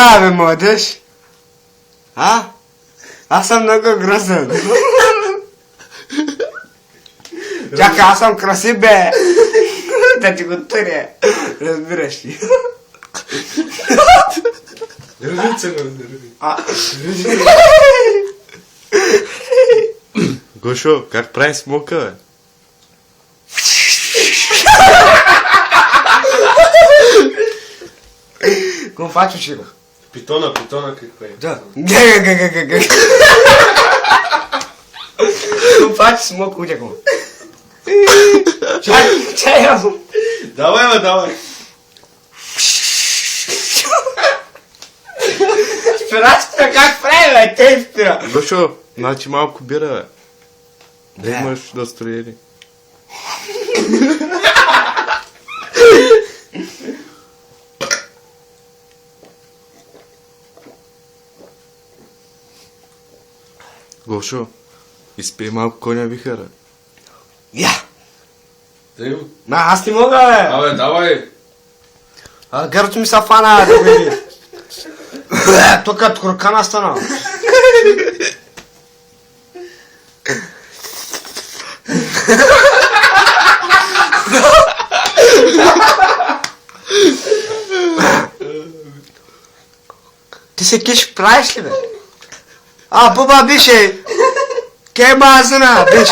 Ciekawy młodzież. A sam много грозен. Чакай, аз съм красив, бе. Да ти го търя. Разбираш ли? Ръжица го, ръжи. Гошо, как прави смока, бе? Come faccio, Ciro? Питона как прави? Да. Come faccio, smoke, uite cum. Ce-ai eu? Давай, бе, давай. Спирачката как прави, бе? Те спира. Гошо, значи малко бира, бе. Да Да. имаш настроение. Гошо, изпей малко коня вихара. Я. Дай Ма, аз не мога, бе. Абе, давай. Гърто ми са фана, да види. Тук от куркана стана. Ти се киш правиш ли, бе? Буба, бише. Ке мазана, биш.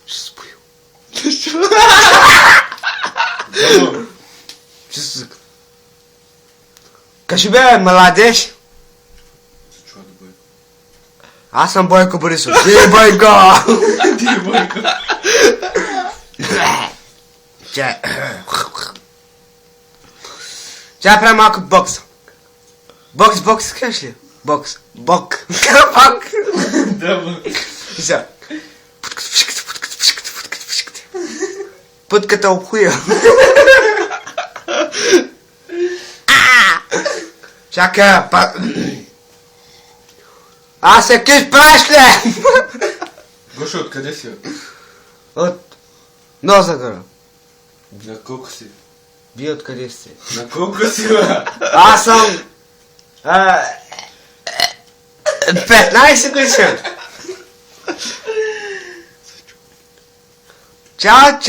Ще спою. Кажи, бе, младеж. Аз съм Бойко Борисов. Ти, Бойко! Чай правим малко бокс. Бокс, искаш ли? Бок. Да, бе. И сега. Пътката об хуя. Чакай, Аз се киш правиш ли? Гошо, откъде си, бе? От Нозагора. На колко си? Вие откъде сте? На колко си, бе? Аз съм... 15 годишен. Чао.